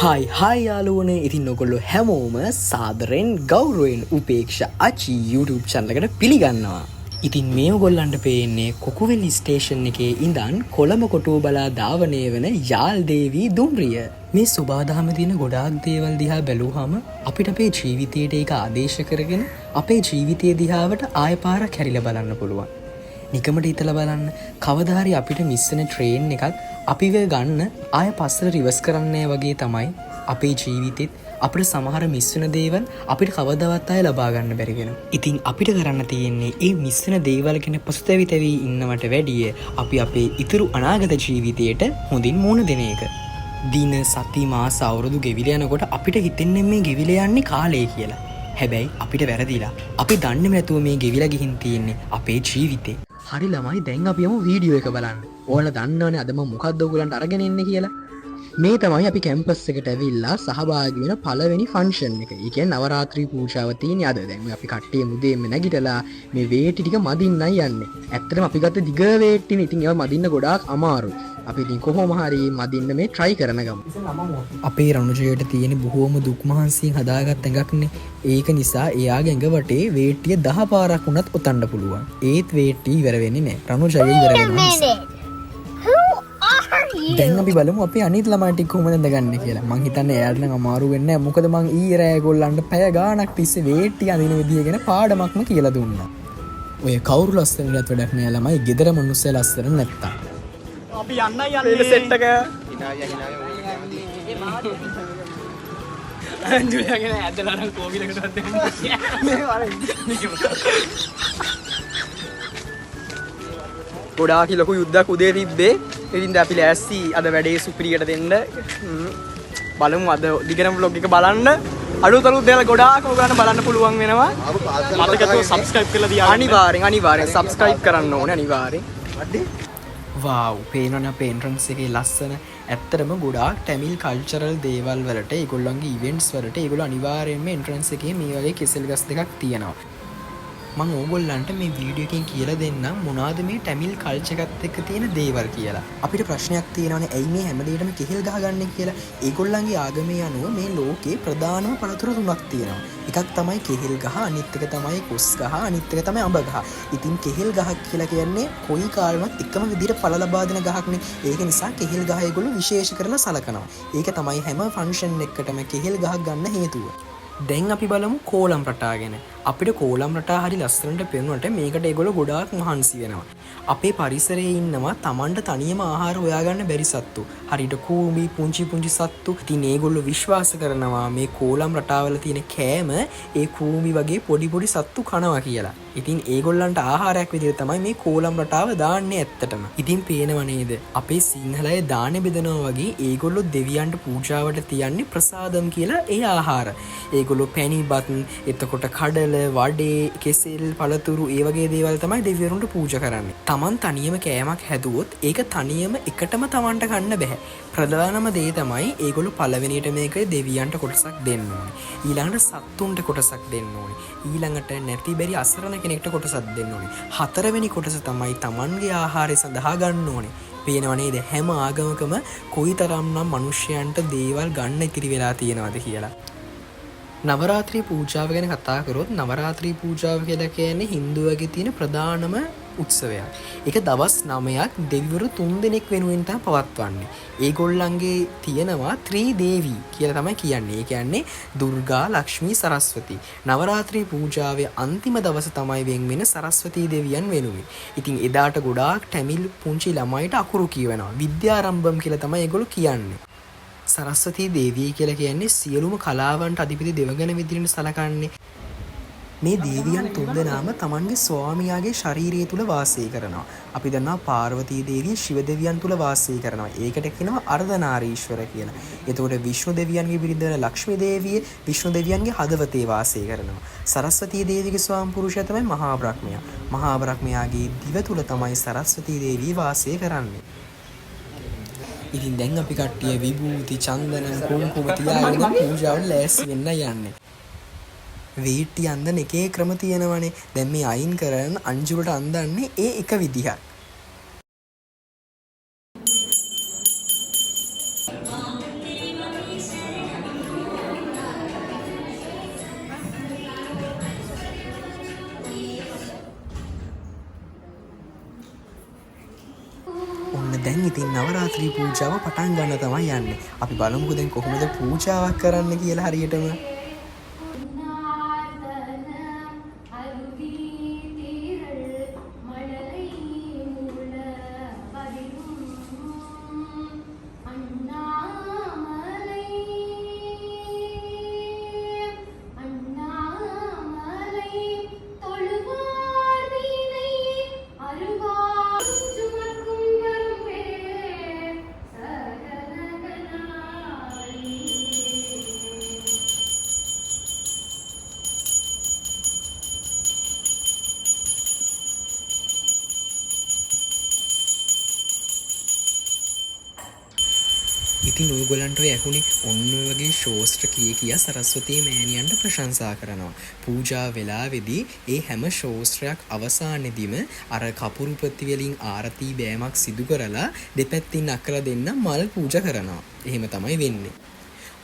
හයි යාළුවනේ ඉතින් ඔයගොල්ලෝ හැමෝම සාදරෙන් ගෞරවයෙන් උපේක්ෂ අචි YouTube channel එකට පිළිගන්නවා. ඉතින් මේ ඔයගොල්ලන්ට පේන්නේ කොකුවෙලි ස්ටේෂන් එකේ ඉඳන් කොළඹ කොටුව බලා ධාවනය වෙන යාල් දේවී දුම්රිය. මේ සුබාදහම දින ගොඩාක් දේවල් දිහා බැලුවාම අපිට අපේ ජීවිතයට ඒක ආදේශ කරගෙන අපේ ජීවිතය දිහාවට ආය පාරක් හැරිලා බලන්න පුළුවන්. නිකමට හිතලා බලන්න කවදා හරි අපිට මිස් වෙන ට්‍රේන් එකක් අපිව ගන්න ආය පස්සට රිවර්ස් කරන්නේ වගේ තමයි අපේ ජීවිතෙත් අපිට සමහර මිස් වෙන දේවල් අපිට කවදාවත් ආය ලබා ගන්න බැරි වෙනවා. ඉතින් අපිට කරන්න තියෙන්නේ මේ මිස් වෙන දේවල් ගැන පසුතැවි ඉන්නවට වැඩිය අපි අපේ ඉතුරු අනාගත ජීවිතයට හොඳින් මුහුණ දෙන එක. දින සති මාස අවුරුදු ගෙවිලා යනකොට අපිට හිතෙන්නේ මේ ගෙවිලා යන්නේ කාලය කියලා. හැබැයි අපිට වැරදිලා. අපි දන්නේ නැතුව මේ ගෙවිලා ගිහින් තියෙන්නේ අපේ ජීවිතේ. හරි ළමයි දැන් අපි යමු වීඩියෝ එක බලන්න. ඔයාලා දන්නවනේ අද මම මොකද්ද ඔයගලන්ට අරගෙන එන්නේ කියලා. මේ තමයි අපි කැම්පස් එකට ඇවිල්ලා සහභාගී වෙන පළවෙනි ෆන්ක්ෂන් එක. ඒ කියන්නේ නවරාත්‍රි පූජාව තියෙන්නේ අද. දැන් අපි කට්ටිය මුදේම නැගිටලා මේ වේටි ටික මදින්නයි යන්නේ. ඇත්තටම අපි ගත්ත දිග වේටිනේ. ඉතින් ඒවා මදින්න ගොඩාක් අමාරුයි. අපි ඉතින් කොහොම හරි මදින්න මේ try කරන ගමු. අපේ රණුජයට තියෙන බොහෝම දුක් මහන්සියෙන් හදාගත්ත ඇඟක්නේ. ඒක නිසා එයාගේ ඇඟ වටේ වේටිය 10 පාරක් වුණත් ඔතන්න පුළුවන්. ඒත් වේටි ඉවර වෙන්නේ නැහැ. රණුජය ඉවර වෙනවා. දැන් අපි බලමු අපි අනිත් ළමයි ටික කොහොමද ගන්න කියලා. මං හිතන්නේ එයාට නම් අමාරු වෙන්නේ නැහැ. මොකද මං ඊයේ රෑ ඒගොල්ලන්ට පැය ගාණක් තිස්සේ වේටි අඳින විදිය ගැන පාඩමක්ම කියලා දුන්නා. ඔය කවුරු ලස්සනට වැඩක් නෑ ළමයි. ගෙදර මිනිස්සු ලස්සන නැත්තම්. අපි යන්නේ සෙට් එක. අන්ජුලියාගෙන ඇදලා නම් කෝවිලකටවත් දෙන්නේ. ගොඩාක් ලොකු යුද්ධයක් උදේ තිබ්බේ. ඉතින් අපි ලෑස්ති අද වැඩේ සුපිරියට දෙන්න. බලමු අද දිගටම vlog එක බලන්න. අලුත් දේවල් ගොඩාක් ඔයගොල්ලන්ට බලන්න පුළුවන් වෙනවා. මතකව subscribe කරලා තියාගන්න. අනිවාර්යෙන් subscribe කරන්න ඕනේ අනිවාර්යෙන්. wow පේනවනේ අපේ entrance එකේ ලස්සන. ඇත්තටම ගොඩාක් ටැමිල් කල්චරල් දේවල් වලට ඒගොල්ලන්ගේ ඉවෙන්ට්ස් වලට ඒගොල්ලෝ අනිවාර්යයෙන්ම entrance එකේ මේ වගේ කෙසෙල් ගස් දෙකක් තියෙනවා. මම ඕගොල්ලන්ට මේ වීඩියෝ එකෙන් කියලා දෙන්නම් මොනවාද මේ ටැමිල් කල්චර් එකත් එක්ක තියෙන දේවල් කියලා. අපිට ප්‍රශ්නයක් තියෙනවානේ ඇයි මේ හැමදේටම කෙහෙල් ගහගන්නේ කියලා. ඒගොල්ලන්ගේ ආගමේ අනුව මේ ලෝකේ ප්‍රධානම පළතුරු තුනක් තියෙනවා. එකක් තමයි කෙහෙල් ගහ, අනිත් එක තමයි කොස් ගහ, අනිත් එක තමයි අඹ ගහ. ඉතින් කෙහෙල් ගහ කියලා කියන්නේ කොයි කාලෙවත් එකම විදිහට පළ ලබා දෙන ගහක්නේ. ඒක නිසා කෙහෙල් ගහ ඒගොල්ලෝ විශේෂ කරලා සලකනවා. ඒක තමයි හැම ෆන්ක්ෂන් එකකටම කෙහෙල් ගහක් ගන්න හේතුව. දැන් අපි බලමු කෝලම් රටා ගැන. අපිට කෝලම් රටා හරි ලස්සනට පේනකොට මේකට ඒගොල්ලෝ ගොඩාක් මහන්සි වෙනවා. අපේ පරිසරයේ ඉන්නවා Tamanට තනියම ආහාර හොයාගන්න බැරි සත්තු. හරියට කූඹි පුංචි සත්තු. ඉතින් ඒගොල්ලෝ විශ්වාස කරනවා මේ කෝලම් රටාවල තියෙන කෑම ඒ කූඹි වගේ පොඩි සත්තු කනවා කියලා. ඉතින් ඒගොල්ලන්ට ආහාරයක් විදිහට තමයි මේ කෝලම් රටාව දාන්නේ ඇත්තටම. ඉතින් පේනව නේද? අපේ සිංහලයේ දාන බෙදනවා වගේ ඒගොල්ලෝ දෙවියන්ට පූජාවට තියන්නේ ප්‍රසාදම් කියලා ඒ ආහාර. ඒගොල්ලෝ පැණි බත්, එතකොට කඩල, වඩේ, කෙසෙල්, පළතුරු ඒ වගේ දේවල් තමයි දෙවිවරුන්ට පූජා කරන්නේ. Taman තනියම කෑමක් හැදුවොත් ඒක තනියම එකටම Tamanට ගන්න බෑ. ප්‍රධානම දේ තමයි ඒගොල්ලෝ පළවෙනියට මේක දෙවියන්ට කොටසක් දෙන්න ඕනේ. ඊළඟට සත්තුන්ට කොටසක් දෙන්න ඕනේ. ඊළඟට නැති බැරි අසරණ කෙනෙක්ට කොටසක් දෙන්න ඕනේ. හතරවෙනි කොටස තමයි Tamanගේ ආහාරය සඳහා ගන්න ඕනේ. පේනව නේද හැම ආගමකම කොයිතරම්නම් මිනිස්යන්ට දේවල් ගන්න ඉතිරි වෙලා තියෙනවද කියලා. නවරාත්‍රි පූජාව ගැන කතා කරොත් නවරාත්‍රි පූජාව කියලා කියන්නේ හින්දුවගේ තියෙන ප්‍රධානම උත්සවයක්. ඒක දවස් 9ක් දෙවිවරු 3 දෙනෙක් වෙනුවෙන් තමයි පවත්වන්නේ. ඒගොල්ලන්ගේ තියෙනවා ත්‍රිදේවී කියලා තමයි කියන්නේ. ඒ කියන්නේ දුර්ගා, ලක්ෂ්මී, සරස්වති. නවරාත්‍රි පූජාවේ අන්තිම දවස තමයි වෙන් වෙන සරස්වති දෙවියන් වෙනුවෙන්. ඉතින් එදාට ගොඩාක් ටැමිල් පුංචි ළමයිට අකුරු කියවනවා. විද්‍යාරම්භම් කියලා තමයි ඒගොල්ලෝ කියන්නේ. සරස්වතී දේවිය කියලා කියන්නේ සියලුම කලාවන්ට අධිපති දෙවගණ විදිහට සලකන්නේ. මේ දේවියන් තුන්දෙනාම Tamanගේ ස්වාමියාගේ ශරීරය තුල වාසය කරනවා. අපි දන්නවා පාර්වතී දේවිය ශිව දෙවියන් තුල වාසය කරනවා. ඒකට කියනවා අර්ධනාරීශ්වර කියලා. එතකොට විෂ්ණු දෙවියන්ගේ බිරිඳ ලක්ෂ්මී දේවිය විෂ්ණු දෙවියන්ගේ හදවතේ වාසය කරනවා. සරස්වතී දේවියගේ ස්වාම පුරුෂයා තමයි මහා බ්‍රහ්මයා. මහා බ්‍රහ්මයාගේ දිව තුල තමයි සරස්වතී දේවිය වාසය කරන්නේ. ඉතින් දැන් අපි කට්ටිය විභූති, චන්දන, කුංකුම තියාගෙන පූජාවට ලෑස්ති වෙන්න යන්නේ. වීටි අන්දන එකේ ක්‍රම තියෙනවනේ. දැන් මේ අයින් කරන අංජුරට අන්දන්නේ ඒ එක විදිහක්. දැන් ඉතින් නවරාත්‍රී පූජාව පටන් ගන්න තමයි යන්නේ. අපි බලමුකෝ දැන් කොහොමද පූජාවක් කරන්න කියලා හරියටම. ඉතින් ඔයගොල්ලන්ට ඔය ඇහුනේ ඔන්න ඔය වගේ ශෝස්ත්‍ර කියා සරස්වතී මෑණියන්ට ප්‍රශංසා කරනවා. පූජා වෙලාවේදී ඒ හැම ශෝස්ත්‍රයක් අවසානයේදීම අර කපුරුපති වලින් ආරති බෑමක් සිදු කරලා දෙපැත්තින් අක්කලා දෙන්න මල් පූජා කරනවා. එහෙම තමයි වෙන්නේ.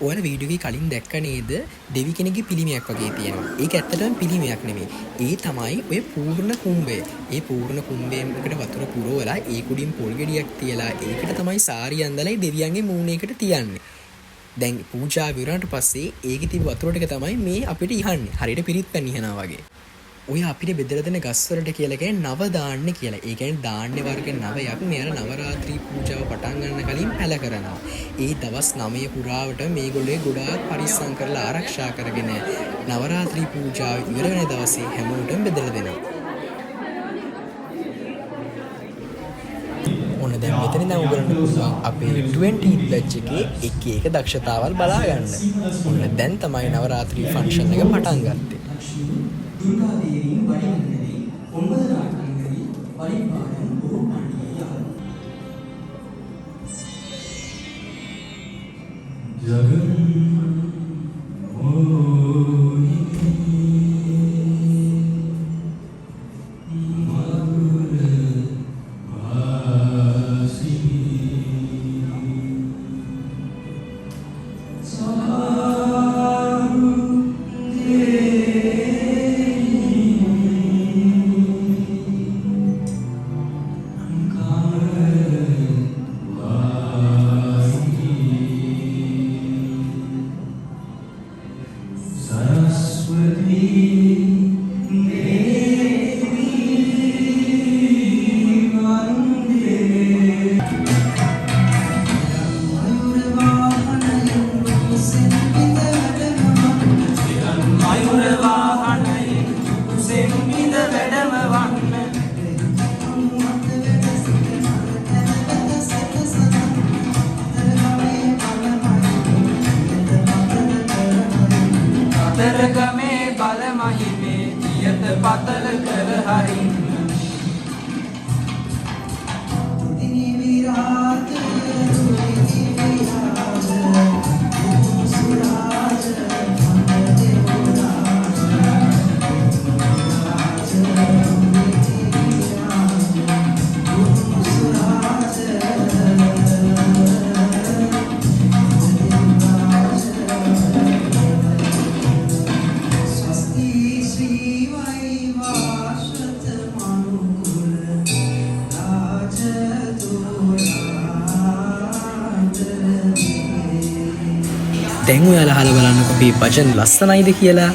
ඔයාලා වීඩියෝ එකේ කලින් දැක්ක නේද දෙවි කෙනෙක්ගේ පිළිමයක් වගේ තියෙනවා. ඒක ඇත්තටම පිළිමයක් නෙමෙයි. ඒ තමයි ඔය පූර්ණ කුම්භය. ඒ පූර්ණ කුම්භයකට වතුර පුරවලා ඒ කුඩින් පොල් ගෙඩියක් තියලා ඒකට තමයි සාරිය ඇඳලා දෙවියන්ගේ මූණේකට තියන්නේ. දැන් පූජා විවරණට පස්සේ ඒකේ තිබු වතුර ටික තමයි මේ අපිට ඉහන්නේ. හරියට පිරිත් පැන් ඉහනවා වගේ. ඔය අපිට බෙදලා දෙන ගස් වලට කියලා කියන්නේ නව දාන්නේ කියලා. ඒ කියන්නේ දාන්නේ වර්ග 9ක් මෙයාලා නවරාත්‍රී පූජාව පටන් ගන්න කලින් පැල කරනවා. ඒ දවස් 9 පුරාවට මේගොල්ලෝ ගොඩාක් පරිස්සම් කරලා ආරක්ෂා කරගෙන නවරාත්‍රී පූජාව ඉවර වෙන දවසේ හැමෝටම බෙදලා දෙනවා. ඔන්න දැන් මෙතන නම් ඔයගොල්ලන්ට පුළුවන් අපේ 20 ප්ලච් එකේ එක දක්ෂතාවල් බලා ගන්න. ඔන්න දැන් තමයි නවරාත්‍රී ෆන්ක්ෂන් එක පටන් ගත්තේ. दुर्गा देवी बड़ी नदी 9 रात्रि परिपालन को पांडिया जगन දැන් ඔයාලා අහලා බලන්නකෝ මේ වචන ලස්සනයිද කියලා.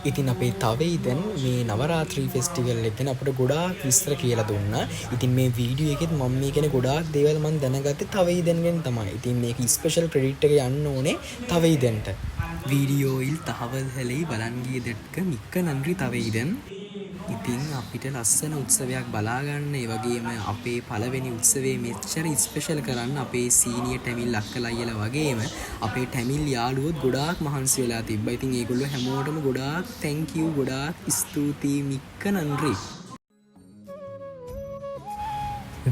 ඉතින් අපේ තවයිදන් මේ නවරාත්‍රී ෆෙස්ටිවල් එක ගැන අපිට ගොඩාක් විස්තර කියලා දුන්නා. ඉතින් මේ වීඩියෝ එකෙත් මම මේ ගැන ගොඩාක් දේවල් මම දැනගත්තේ තවයිදන්ගෙන් තමයි. ඉතින් මේක ස්පෙෂල් ක්‍රෙඩිට් එක යන්න ඕනේ තවයිදන්ට. වීඩිயோவில் தகவல்களை வழங்கியதற்கு மிக்க நன்றி தவைதன். ඉතින් අපිට ලස්සන උත්සවයක් බලාගන්න ඒ වගේම අපේ පළවෙනි උත්සවයේ මෙච්චර ස්පෙෂල් කරන්න අපේ සීනියර් ටැමිල් අක්කලා අයියලා වගේම අපේ ටැමිල් යාළුවොත් ගොඩාක් මහන්සි වෙලා තිබ්බා. ඉතින් ඒගොල්ලෝ හැමෝටම ගොඩාක් thank you ගොඩාක් ස්තුතියි මික්ක නන්රි.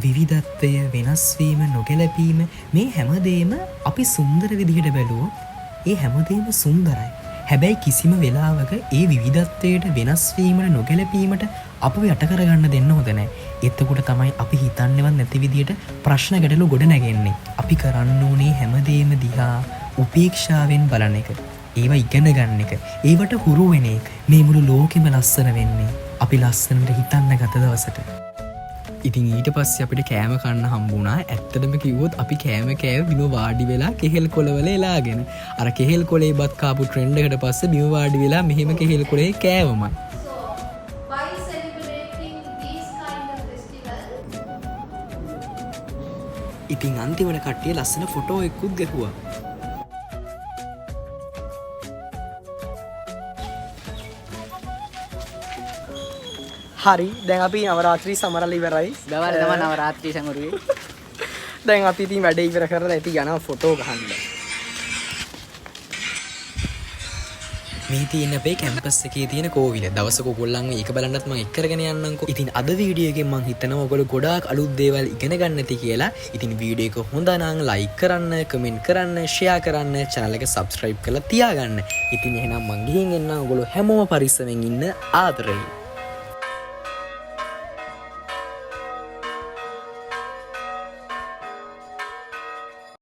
විවිධත්වය වෙනස් වීම නොගැලපීම මේ හැමදේම අපි සුන්දර විදිහට බැලුවොත් ඒ හැමදේම සුන්දරයි. හැබැයි කිසිම වෙලාවක ඒ විවිධත්වයට වෙනස් වීමට නොගැලපීමට අපව යට කරගන්න දෙන්න හොඳ නැහැ. එතකොට තමයි අපි හිතන්නේවත් නැති විදියට ප්‍රශ්න ගැටලු ගොඩ නැගෙන්නේ. අපි කරන්න ඕනේ හැමදේම දිහා උපේක්ෂාවෙන් බලන එක. ඒවා ඉගෙන ගන්න එක. ඒවට හුරු වෙන එක. මේ මුළු ලෝකෙම ලස්සන වෙන්නේ අපි ලස්සනට හිතන්න ගත දවසට. ඉතින් ඊට පස්සේ අපිට කෑම කන්න හම්බුණා. ඇත්තටම කිව්වොත් අපි කෑම කෑව බිම වාඩි වෙලා කෙහෙල් කොළවල එලාගෙන. අර කෙහෙල් කොළේ බත් කාපු ට්‍රෙන්ඩ් එකට පස්සේ බිම වාඩි වෙලා මෙහෙම කෙහෙල් කොළේ කෑවමයි. Why celebrating these kind of festivals? ඉතින් අන්තිමට කට්ටිය ලස්සන ෆොටෝ එකකුත් ගැහුවා. හරි දැන් අපි නවරාත්‍රී සමරලා ඉවරයි. දවල් තමයි නවරාත්‍රී සමරුවේ. දැන් අපි ඉතින් වැඩේ ඉවර කරලා ඉතින් යනවා ෆොටෝ ගහන්න. මේ තියෙන අපේ කැම්පස් එකේ තියෙන කෝවිල. දවසක ඔයගොල්ලන්ව ඒක බලන්නත් මම එක් කරගෙන යන්නම්කෝ. ඉතින් අද වීඩියෝ එකෙන් මම හිතනවා ඔයගොල්ලෝ ගොඩාක් අලුත් දේවල් ඉගෙන ගන්න ඇති කියලා. ඉතින් වීඩියෝ එක හොඳ නම් ලයික් කරන්න, කමෙන්ට් කරන්න, ෂෙයා කරන්න, channel එක subscribe කරලා තියාගන්න. ඉතින් එහෙනම් මං ගිහින් එන්න ඔයගොල්ලෝ හැමෝම පරිස්සමෙන් ඉන්න ආදරෙයි.